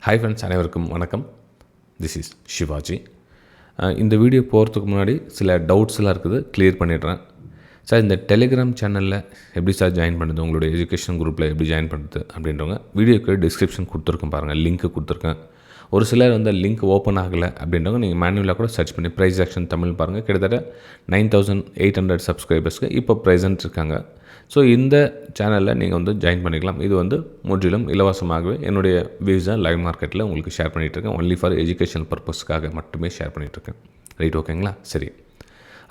Hi friends, அனைவருக்கும் வணக்கம். This is Shivaji. இந்த வீடியோ போகிறதுக்கு முன்னாடி சில டவுட்ஸ்லாம் இருக்குது, கிளியர் பண்ணிடுறேன். சார், இந்த டெலிகிராம் சேனலில் எப்படி சார் ஜாயின் பண்ணுறது, உங்களுடைய எஜுகேஷன் குரூப்பில் எப்படி ஜாயின் பண்ணுறது அப்படின்றவங்க வீடியோக்கு டிஸ்கிரிப்ஷன் கொடுத்துருக்கேன் பாருங்கள், லிங்க்கு கொடுத்துருக்கேன். ஒரு சிலர் வந்து லிங்க் ஓப்பன் ஆகலை அப்படின்றவங்க நீங்கள் மேனுவலாக கூட சர்ச் பண்ணி ப்ரைஸ் ஆக்ஷன் தமிழ் பாருங்கள். கிட்டத்தட்ட 9800 சப்ஸ்கிரைபர்ஸ்க்கு இப்போ ப்ரெசென்ட் இருக்காங்க. ஸோ இந்த சேனலில் நீங்கள் வந்து ஜாயின் பண்ணிக்கலாம். இது வந்து முற்றிலும் இலவசமாகவே என்னுடைய வியூஸை லைவ் மார்க்கெட்டில் உங்களுக்கு ஷேர் பண்ணிகிட்ருக்கேன். ஒன்லி ஃபார் எஜுகேஷன் பர்பஸ்க்காக மட்டுமே ஷேர் பண்ணிகிட்ருக்கேன். ரைட், ஓகேங்களா? சரி.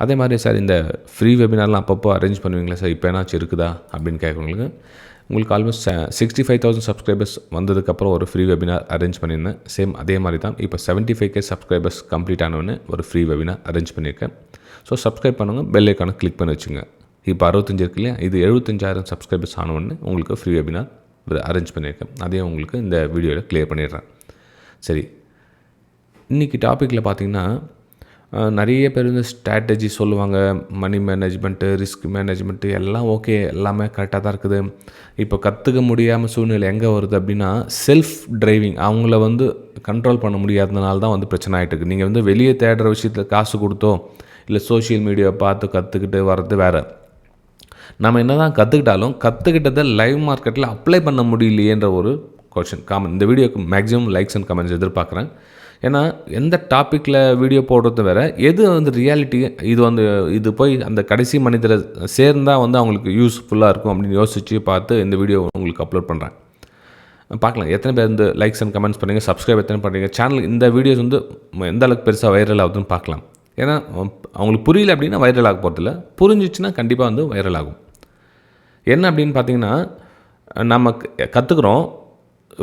அதே மாதிரி சார், இந்த ஃப்ரீ வெபினார்லாம் அப்பப்போ அரேஞ்ச் பண்ணுவீங்களா சார், இப்போ ஏன்னாச்சும் இருக்குதா அப்படின்னு கேட்குறவங்களுக்கு, உங்களுக்கு ஆல்மோஸ்ட் 65,000 சப்ஸ்கிரைபர்ஸ் வந்ததுக்கப்புறம் ஒரு ஃப்ரீ வெபினார் அரேஞ்ச் பண்ணியிருந்தேன். சேம் அதே மாதிரி தான் இப்போ 75K சப்ஸ்கிரைபர்ஸ் கம்ப்ளீட் ஆனவொன்னே ஒரு ஃப்ரீ வெபினார் அரேஞ்ச் பண்ணியிருக்கேன். ஸோ சப்ஸ்கிரைப் பண்ணுங்கள், பெல் ஐக்கானை கிளிக் பண்ணி வச்சுங்க. இப்போ 65 இருக்கு இல்லையா, இது 75,000 சப்ஸ்கிரைபர்ஸ் ஆனவொன்னே உங்களுக்கு ஃப்ரீ வெபினார் அரேஞ்ச் பண்ணியிருக்கேன். அதையும் உங்களுக்கு இந்த வீடியோவில் கிளியர் பண்ணிடுறேன். சரி, இன்றைக்கி டாப்பிக்கில் பார்த்திங்கன்னா, நிறைய பேர் வந்து ஸ்ட்ராட்டஜி சொல்லுவாங்க, மணி மேனேஜ்மெண்ட்டு, ரிஸ்க் மேனேஜ்மெண்ட்டு எல்லாம் ஓகே, எல்லாமே கரெக்டாக தான் இருக்குது. இப்போ கற்றுக்க முடியாமல் சூழ்நிலை எங்கே வருது அப்படின்னா, செல்ஃப் டிரைவிங், அவங்கள வந்து கண்ட்ரோல் பண்ண முடியாததுனால தான் வந்து பிரச்சனை ஆகிட்டு இருக்குது. நீங்கள் வந்து வெளியே தேடுற விஷயத்தில் காசு கொடுத்தோ இல்லை சோஷியல் மீடியா பார்த்து கற்றுக்கிட்டு வர்றது வேறு. நம்ம என்ன தான் கற்றுக்கிட்டதை லைவ் மார்க்கெட்டில் அப்ளை பண்ண முடியலையேன்ற ஒரு கொஷின் காமன். இந்த வீடியோக்கு மேக்ஸிமம் லைக்ஸ் அண்ட் கமெண்ட்ஸ் எதிர்பார்க்குறேன். ஏன்னா எந்த டாப்பிக்கில் வீடியோ போடுறது வேறு, எது வந்து ரியாலிட்டி, இது போய் அந்த கடைசி மனிதரை சேர்ந்தால் வந்து அவங்களுக்கு யூஸ்ஃபுல்லாக இருக்கும் அப்படின்னு யோசித்து பார்த்து இந்த வீடியோ உங்களுக்கு அப்லோட் பண்ணுறேன். பார்க்கலாம் எத்தனை பேர் வந்து லைக்ஸ் அண்ட் கமெண்ட்ஸ் பண்ணுறீங்க, சப்ஸ்கிரைப் எத்தனை பண்ணுறீங்க, சேனல் இந்த வீடியோஸ் வந்து எந்த அளவுக்கு பெருசாக வைரல் ஆகுதுன்னு பார்க்கலாம். ஏன்னா அவங்களுக்கு புரியல அப்படின்னா வைரல் ஆக போகிறதில்ல, புரிஞ்சிச்சுன்னா கண்டிப்பாக வந்து வைரல் ஆகும். என்ன அப்படின்னு பார்த்தீங்கன்னா, நம்ம கற்றுக்குறோம்,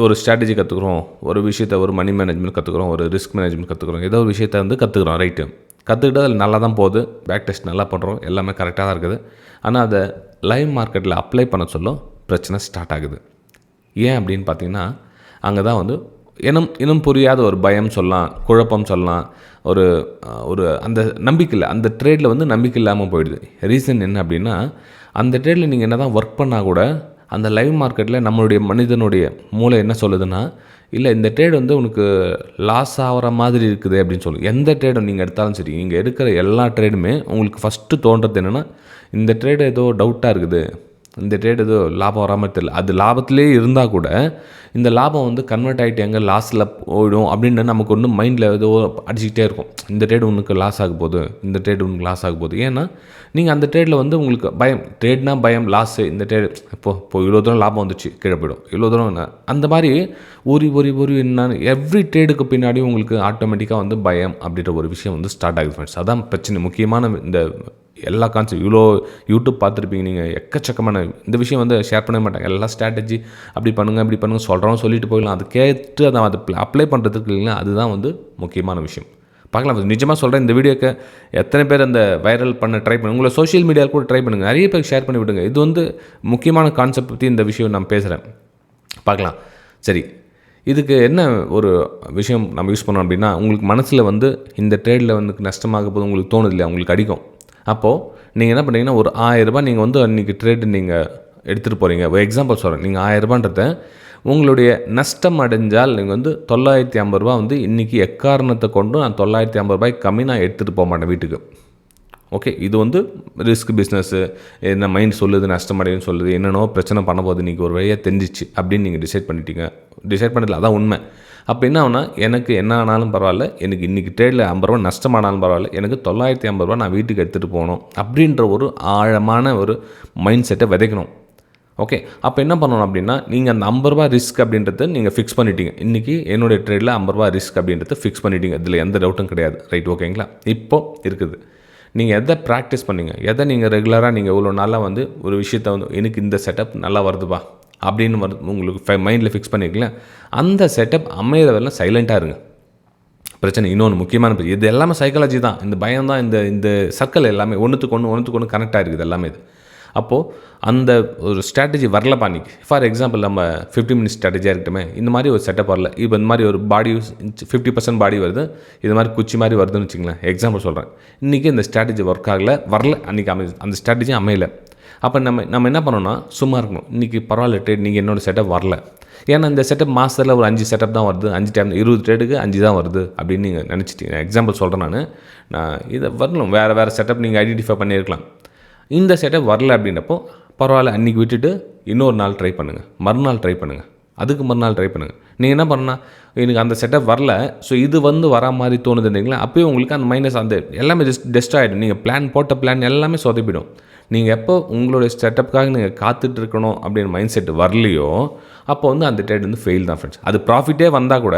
ஒரு ஸ்ட்ராட்டஜி கற்றுக்குறோம், ஒரு விஷயத்தை, ஒரு மணி மேனேஜ்மெண்ட் கற்றுக்குறோம், ஒரு ரிஸ்க் மேனேஜ்மெண்ட் கற்றுக்குறோம், ஏதோ ஒரு விஷயத்தை வந்து கற்றுக்குறோம். ரைட்டு, கற்றுக்கிட்டு அதில் நல்லா தான் போகுது, பேக் டெஸ்ட் நல்லா பண்ணுறோம், எல்லாமே கரெக்டாக தான் இருக்குது. ஆனால் அதை லைவ் மார்க்கெட்டில் அப்ளை பண்ண சொல்ல பிரச்சனை ஸ்டார்ட் ஆகுது. ஏன் அப்படின்னு பார்த்தீங்கன்னா, அங்கே தான் வந்து இன்னும் புரியாத ஒரு பயம் சொல்லலாம், குழப்பம் சொல்லலாம், ஒரு அந்த நம்பிக்கை இல்லை, அந்த ட்ரேடில் வந்து நம்பிக்கை இல்லாமல் போயிடுது. ரீசன் என்ன அப்படின்னா, அந்த ட்ரேடில் நீங்கள் என்ன தான் ஒர்க் பண்ணால் கூட அந்த லைவ் மார்க்கெட்டில் நம்மளுடைய மனிதனுடைய மூளை என்ன சொல்லுதுன்னா, இல்லை இந்த ட்ரேட் வந்து உனக்கு லாஸ் ஆகிற மாதிரி இருக்குது அப்படின்னு சொல்லுங்கள். எந்த ட்ரேடும் நீங்கள் எடுத்தாலும் சரி, நீங்கள் எடுக்கிற எல்லா ட்ரேடுமே உங்களுக்கு ஃபஸ்ட்டு தோன்றது என்னென்னா, இந்த ட்ரேடு ஏதோ டவுட்டாக இருக்குது, இந்த ட்ரேட் ஏதோ லாபம் வராமல் தெரியல. அது லாபத்திலே இருந்தால் கூட இந்த லாபம் வந்து கன்வெர்ட் ஆகிட்டு எங்கே லாஸில் போயிடும் அப்படின்னு நமக்கு ஒன்று மைண்டில் ஏதோ அடிச்சுக்கிட்டே இருக்கும். இந்த ட்ரேட் உனக்கு லாஸ் ஆக போகுது, இந்த ட்ரேட் உனக்கு லாஸ் ஆக போகுது. ஏன்னா நீங்கள் அந்த ட்ரேடில் வந்து உங்களுக்கு பயம், ட்ரேட்னா பயம், லாஸு, இந்த ட்ரேடு இப்போ இவ்வளோ தூரம் லாபம் வந்துச்சு, கீழே போயிடும், இவ்வளோ தூரம் அந்த மாதிரி ஒரு என்னன்னு எவ்ரி ட்ரேடுக்கு பின்னாடி உங்களுக்கு ஆட்டோமேட்டிக்காக வந்து பயம் அப்படின்ற ஒரு விஷயம் வந்து ஸ்டார்ட் ஆகுது ஃப்ரெண்ட்ஸ். அதான் பிரச்சனை. முக்கியமான இந்த எல்லா கான்செப்ட் இவ்வளோ யூடியூப் பார்த்துருப்பீங்க நீங்கள், எக்கச்சக்கமான இந்த விஷயம் வந்து ஷேர் பண்ண மாட்டாங்க. எல்லா ஸ்ட்ராட்டஜி அப்படி பண்ணுங்கள் சொல்கிறோம், சொல்லிட்டு போயிடலாம். அது கேட்டு அதை அப்ளை பண்ணுறதுக்கு இல்லைங்களா, அதுதான் வந்து முக்கியமான விஷயம். பார்க்கலாம், நிஜமாக சொல்கிறேன். இந்த வீடியோக்கு எத்தனை பேர் அந்த வைரல் பண்ண ட்ரை பண்ணுங்கள், உங்களை சோஷியல் மீடியாவில் கூட ட்ரை பண்ணுங்கள், நிறைய பேர் ஷேர் பண்ணி விடுங்க. இது வந்து முக்கியமான கான்செப்ட் பற்றி இந்த விஷயம் நான் பேசுகிறேன். பார்க்கலாம். சரி, இதுக்கு என்ன ஒரு விஷயம் நம்ம யூஸ் பண்ணோம் அப்படின்னா, உங்களுக்கு மனசில் வந்து இந்த ட்ரேடில் வந்து நஷ்டமாக போது உங்களுக்கு தோணுது இல்லையா, உங்களுக்கு அடிக்கும். அப்போது நீங்கள் என்ன பண்ணுறீங்கன்னா, ஒரு 1000 ரூபாய் நீங்கள் வந்து அன்றைக்கி ட்ரேடு நீங்கள் எடுத்துகிட்டு போகிறீங்க. ஒரு எக்ஸாம்பிள் சொல்கிறேன். நீங்கள் 1000 ரூபான்றதை உங்களுடைய நஷ்டம் அடைஞ்சால் நீங்கள் வந்து 950 ரூபா வந்து இன்றைக்கி எக்காரணத்தை கொண்டு நான் 950 ரூபாய்க்கு கம்மி நான் எடுத்துகிட்டு போக மாட்டேன் வீட்டுக்கு. ஓகே, இது வந்து ரிஸ்க் பிஸ்னஸ்ஸு, என்ன மைண்ட் சொல்லுது, நஷ்டம் அடையுன்னு சொல்லுது, என்னென்னோ பிரச்சனை பண்ண போது இன்றைக்கி ஒரு வழியாக தெரிஞ்சிச்சு அப்படின்னு நீங்கள் டிசைட் பண்ணிட்டீங்க. டிசைட் பண்ணதில்ல, அதான் உண்மை. அப்போ என்ன ஆகுனா, எனக்கு என்ன ஆனாலும் பரவாயில்ல, எனக்கு இன்றைக்கி ட்ரேடில் 50 ரூபா நஷ்டமானாலும் பரவாயில்ல, எனக்கு 950 ரூபா நான் வீட்டுக்கு எடுத்துகிட்டு போகணும் அப்படின்ற ஒரு ஆழமான ஒரு மைண்ட் செட்டை விதைக்கணும். ஓகே, அப்போ என்ன பண்ணணும் அப்படின்னா, நீங்கள் அந்த 50 ரூபா ரிஸ்க் அப்படின்றத நீங்கள் ஃபிக்ஸ் பண்ணிட்டீங்க. இன்றைக்கி என்னுடைய ட்ரேடில் 50 ரூபா ரிஸ்க் அப்படின்றத ஃபிக்ஸ் பண்ணிட்டீங்க. இதில் எந்த டவுட்டும் கிடையாது. ரைட், ஓகேங்களா? இப்போது இருக்குது, நீங்கள் எதை ப்ராக்டிஸ் பண்ணீங்க, எதை நீங்கள் ரெகுலராக நீங்கள் இவ்வளோ நாளாக வந்து ஒரு விஷயத்தை வந்து எனக்கு இந்த செட்டப் நல்லா வருதுப்பா அப்படின்னு உங்களுக்கு மைண்டில் ஃபிக்ஸ் பண்ணிக்கலாம். அந்த செட்டப் அமையிற வரலாம் சைலண்ட்டாக இருங்க. பிரச்சனை இன்னொன்று முக்கியமான இது எல்லாமே சைக்காலஜி தான். இந்த பயம் தான், இந்த சர்க்கிள் எல்லாமே ஒன்றுத்துக்கு ஒன்று கனெக்ட் ஆகிருக்குது எல்லாமே. இது அப்போது அந்த ஒரு ஸ்ட்ராட்டஜி வரலப்பா இன்றைக்கி. ஃபார் எக்ஸாம்பிள், நம்ம 15 மினிட்ஸ் ஸ்ட்ராட்டஜியாக இருக்கட்டுமே, இந்த மாதிரி ஒரு செட்டப் வரல. இப்போ இந்த மாதிரி ஒரு பாடி 50% பாடி வருது, இது மாதிரி குச்சி மாதிரி வருதுன்னு வச்சுங்களேன். எக்ஸாம்பிள் சொல்கிறேன். இன்றைக்கி இந்த ஸ்ட்ராட்டஜி ஒர்க் வரல, அன்றைக்கி அந்த ஸ்ட்ராட்டஜி அமையலை. அப்போ நம்ம என்ன பண்ணோம்னா சும்மா இருக்கணும். இன்றைக்கி பரவாயில்ல ட்ரேட் நீங்கள் என்னோடய செட்டப் வரல, ஏன்னா இந்த செட்டப் மாதத்தில் ஒரு 5 செட்டப் தான் வருது, 5 டைம் 20 ட்ரேடுக்கு 5 தான் வருது அப்படின்னு நீங்கள் நினச்சிட்டீங்க. எக்ஸாம்பிள் சொல்கிறேன் நான் இதை வரணும், வேறு செட்டப் நீங்கள் ஐடென்டிஃபை பண்ணியிருக்கலாம். இந்த செட்டப் வரல அப்படின்றப்போ பரவாயில்ல, அன்றைக்கி விட்டுட்டு இன்னொரு நாள் ட்ரை பண்ணுங்கள், மறுநாள் ட்ரை பண்ணுங்கள், அதுக்கு மறுநாள் ட்ரை பண்ணுங்கள். நீங்கள் என்ன பண்ணால் எனக்கு அந்த செட்டப் வரல, ஸோ இது வரா மாதிரி தோணுது இல்லைங்களா, அப்போயும் உங்களுக்கு அந்த மைனஸ் அந்த எல்லாமே டெஸ்ட் ஆகிடும். நீங்கள் போட்ட பிளான் எல்லாமே சொதப்பிடும். நீங்கள் எப்போ உங்களுடைய செட்டப்புக்காக நீங்கள் காத்துட்ருக்கணும் அப்படின்னு மைண்ட் செட் வரலையோ அப்போ அந்த ட்ரேட் ஃபெயில் தான் ஃப்ரெண்ட்ஸ். அது ப்ராஃபிட்டே வந்தால் கூட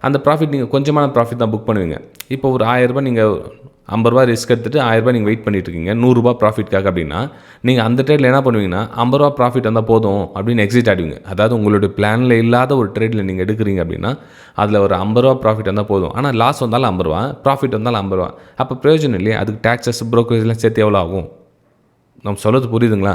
அந்த ப்ராஃபிட் நீங்கள் கொஞ்சமான ப்ராஃபிட் தான் புக் பண்ணுவீங்க. இப்போ ஒரு 1000 ரூபாய் நீங்கள் 50 ரூபா ரிஸ்க் எடுத்துகிட்டு 1000 ரூபாய் நீங்கள் வெயிட் பண்ணிட்டுருக்கீங்க 100 ரூபா ப்ராஃபிட்காக அப்படின்னா நீங்கள் அந்த ட்ரேடில் என்ன பண்ணுவீங்கன்னா 50 ரூபா ப்ராஃபிட் வந்தால் போதும் அப்படின்னு எக்ஸிட் ஆடுவீங்க. அதாவது உங்களுடைய பிளானில் இல்லாத ஒரு ட்ரேடில் நீங்கள் எடுக்கிறீங்க அப்படின்னா அதில் ஒரு 50 ரூபா ப்ராஃபிட் வந்தால் போதும். ஆனால் லாஸ் வந்தாலும் 50 ரூபா, ப்ராஃபிட் வந்தாலும் 50 ரூபா. அப்போ பிரயோஜனம் இல்லையே, அதுக்கு டேக்ஸஸ் ப்ரோக்கரேஜ்லாம் சேர்த்து எவ்வளோ ஆகும்? நம்ம சொல்கிறது புரியுதுங்களா?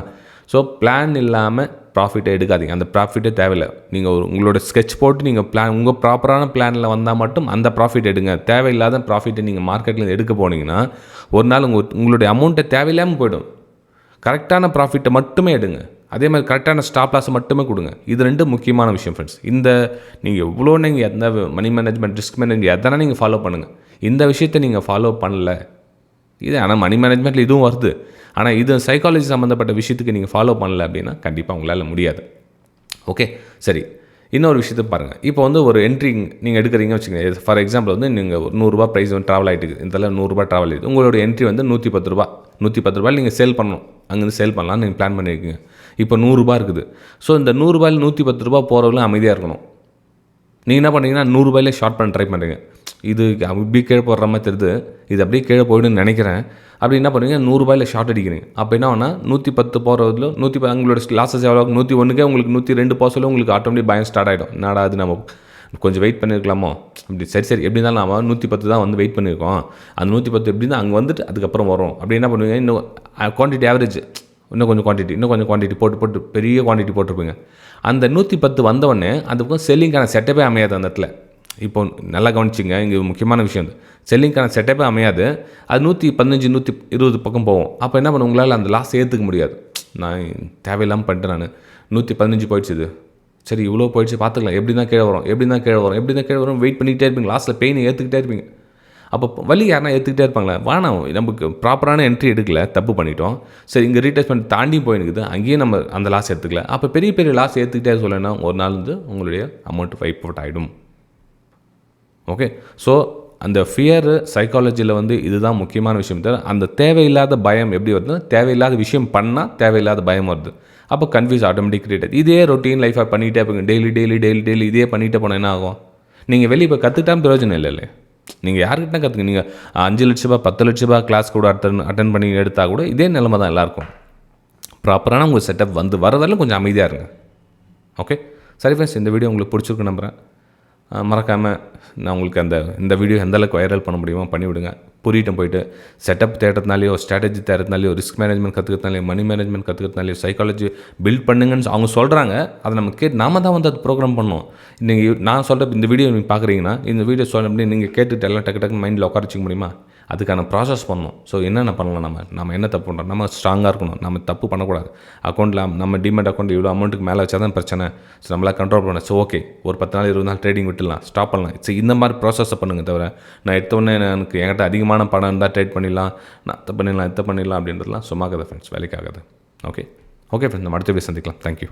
ஸோ பிளான் இல்லாமல் ப்ராஃபிட்டை எடுக்காதீங்க. அந்த ப்ராஃபிட்டே தேவையில்லை. நீங்கள் உங்களோட ஸ்கெட்ச் போட்டு நீங்கள் பிளான் உங்கள் ப்ராப்பரான பிளானில் வந்தால் மட்டும் அந்த ப்ராஃபிட் எடுங்க. தேவையில்லாத ப்ராஃபிட்டை நீங்கள் மார்க்கெட்டில் எடுக்க போனீங்கன்னா ஒரு நாள் உங்களுடைய அமௌண்ட்டை தேவையில்லாமல் போய்டும். கரெக்டான ப்ராஃபிட்டை மட்டுமே எடுங்க. அதே மாதிரி கரெக்டான ஸ்டாப் லாஸை மட்டுமே கொடுங்க. இது 2 முக்கியமான விஷயம் ஃப்ரெண்ட்ஸ். நீங்கள் எவ்வளோ நீங்கள் எந்த மணி மேனேஜ்மெண்ட், ரிஸ்க் மேனேஜ்மெண்ட் எதனா நீங்கள் ஃபாலோ பண்ணுங்கள். இந்த விஷயத்தை நீங்கள் ஃபாலோ பண்ணல, இது ஆனால் மணி மேனேஜ்மெண்ட்டில் இதுவும் வருது, ஆனால் இது சைக்காலஜி சம்மந்தப்பட்ட விஷயத்துக்கு நீங்கள் ஃபாலோ பண்ணல அப்படின்னா கண்டிப்பாக உங்களால் முடியாது. ஓகே, சரி. இன்னொரு விஷயத்தை பாருங்கள். இப்போ ஒரு என்ட்ரி நீங்கள் எடுக்கிறீங்க வச்சுக்கோங்க. ஃபார் எக்ஸாம்பிள் நீங்கள் ஒரு 100 ரூபா ப்ரைஸ் ட்ராவல் ஆகிட்டு இருக்குது, இதில் 100 ரூபா ட்ராவல் ஆகிடுது. உங்களோட என்ட்ரி 110 ரூபா. 110 ரூபாயில் நீங்கள் சேல் பண்ணணும், அங்கேருந்து சேல் பண்ணலாம்னு நீங்கள் பிளான் பண்ணியிருக்கீங்க. இப்போ 100 ரூபா இருக்குது. ஸோ இந்த 100 ரூபாயில் 110 ரூபா போகிறவங்களும் அமைதியாக இருக்கணும். நீங்கள் என்ன பண்ணுறீங்கன்னா 100 ரூபாயிலே ஷார்ட் பண்ண ட்ரை பண்ணுறீங்க. இது அப்படியே கீழே போடுற மாதிரி தெரியுது, இது அப்படியே கீழே போய்டுன்னு நினைக்கிறேன். அப்படி என்ன பண்ணுறீங்க, 100 ரூபாயில் ஷார்ட் அடிக்கிறீங்க. அப்போ என்ன ஆகுனா 110 போகிறதுல 110 உங்களோட லாஸஸ் எவ்வளோ 101க்கே உங்களுக்கு 102 போக சொல்ல உங்களுக்கு ஆட்டோமேட்டிக் பயம் ஸ்டார்ட் ஆகிடும். என்னடா அது நம்ம கொஞ்சம் வெயிட் பண்ணியிருக்கலாமோ அப்படி. சரி எப்படி இருந்தாலும் நம்ம 110 தான் வெயிட் பண்ணியிருக்கோம், அந்த 110 எப்படி தான் அங்கே வந்துட்டு அதுக்கப்புறம் வரும். அப்படி என்ன பண்ணுவீங்க, இன்னும் குவான்டிட்டி ஆவரேஜ் இன்னும் கொஞ்சம் குவான்டிட்டி போட்டு பெரிய குவான்டிட்டி போட்டிருப்பீங்க. அந்த 110 வந்தவொடனே அந்த பக்கம் செல்லிங்கான செட்டப்பே அமையாது. அந்த இடத்துல இப்போ நல்லா கவனிச்சிங்க, இங்கே முக்கியமான விஷயம் செல்லிங்கான செட்டப்பே அமையாது. அது 115 120 பக்கம் போகும். அப்போ என்ன பண்ண உங்களால் அந்த லாஸ் ஏற்றுக்க முடியாது. நான் தேவையில்லாமல் பண்ணிட்டேன், நான் 115 போயிடுச்சு, இது சரி இவ்வளோ போயிடுச்சு பார்த்துக்கலாம், எப்படி தான் கீழே வரும் வெயிட் பண்ணிக்கிட்டே இருப்பீங்க. லாஸ்ட்டில் பெயினை ஏற்றுக்கிட்டே இருப்பீங்க. அப்போ வலி யாருன்னா ஏற்றுக்கிட்டே இருப்பாங்களே, வானா நமக்கு ப்ராப்பரான என்ட்ரி எடுக்கல, தப்பு பண்ணிட்டோம், சரி இங்கே ரீடெஸ்ட்மெண்ட் தாண்டி போயிருக்குது, அங்கேயும் நம்ம அந்த லாஸ் எடுத்துக்கல. அப்போ பெரிய லாஸ் ஏற்றுக்கிட்டே சொல்லணும்னா ஒரு நாள் உங்களுடைய அமௌண்ட் வைப் அவுட் ஆகிடும். ஓகே, ஸோ அந்த ஃபியரு சைக்காலஜியில் இதுதான் முக்கியமான விஷயம். தவிர அந்த தேவையில்லாத பயம் எப்படி வருதுன்னா, தேவையில்லாத விஷயம் பண்ணால் தேவையில்லாத பயம் வருது. அப்போ கன்ஃபியூஸ் ஆட்டோமேட்டிக் கிரியேட் ஆகுது. இதே ரொட்டீன் லைஃபாக பண்ணிகிட்டே இருப்பீங்க, டெய்லி இதே பண்ணிகிட்டே போனால் என்ன ஆகும்? நீங்கள் வெளியே இப்போ கற்றுக்கிட்டாமல் பிரயோஜனம் இல்லை. நீங்கள் யார்கிட்ட கற்றுக்க, நீங்கள் 5 லட்ச ரூபா 10 லட்ச ரூபா கிளாஸ் கூட அட்டன் பண்ணி எடுத்தால் கூட இதே நிலைமை தான் எல்லாருக்கும். ப்ராப்பரான உங்கள் செட்டப் வரதாலும் கொஞ்சம் அமைதியாக இருங்க. ஓகே, சரி ஃப்ரெண்ட்ஸ், இந்த வீடியோ உங்களுக்கு பிடிச்சிருக்கு நம்புகிறேன். மறக்காமல் நான் உங்களுக்கு இந்த வீடியோ எந்தளவுக்கு வைரல் பண்ண முடியுமோ பண்ணிவிடுங்க. புரியிட்டும் போயிட்டு செட்டப் தேடுறதுனாலையோ, ஸ்ட்ராட்டஜி தேடுறதுனாலையோ, ரிஸ்க் மேனேஜ்மெண்ட் கற்றுக்கிறதுனாலையோ, மணி மேனேஜ்மெண்ட் கற்றுக்கிறதுனாலையோ, சைக்காலஜி பில்ட் பண்ணுங்கன்னு அவங்க சொல்கிறாங்க. அதை நம்ம நாம தான் அது ப்ரோக்ராம் பண்ணோம். நீங்கள் நான் சொல்கிற இந்த வீடியோ நீங்கள் பார்க்குறீங்கன்னா, இந்த வீடியோ சொல்ல நீங்கள் கேட்டுட்டு எல்லாம் டக்கு மைண்டில் உட்கார வச்சுக்க முடியுமா? அதுக்கான ப்ராசஸ் பண்ணணும். ஸோ என்னென்ன பண்ணலாம், நம்ம என்ன தப்பு பண்ணுறோம், நம்ம ஸ்ட்ராங்காக இருக்கணும், நம்ம தப்பு பண்ணக்கூடாது. அக்கௌண்ட்டில் நம்ம டிமெட் அக்கௌண்ட் இவ்வளோ அமௌண்ட்டுக்கு மேலே வச்சா தான் பிரச்சனை. ஸோ நம்மளால் கண்ட்ரோல் பண்ண. ஸோ ஓகே, ஒரு 10 நாள் 20 நாள் ட்ரேடிங் விட்டுலாம், ஸ்டாப் பண்ணலாம். ஸோ இந்த மாதிரி ப்ராசஸை பண்ணுங்கள். தவிர நான் எடுத்தோடனே எனக்கு என்கிட்ட அதிகமான பணம் இருந்தால் ட்ரேட் பண்ணிடலாம், நான் இதை பண்ணிடலாம் அப்படின்றதுலாம் சும்மா கதை ஃப்ரெண்ட்ஸ், வேலைக்காகாது. ஓகே ஃப்ரெண்ட்ஸ், நம்ம அடுத்த வீடியோ சந்திக்கலாம். தேங்க்யூ.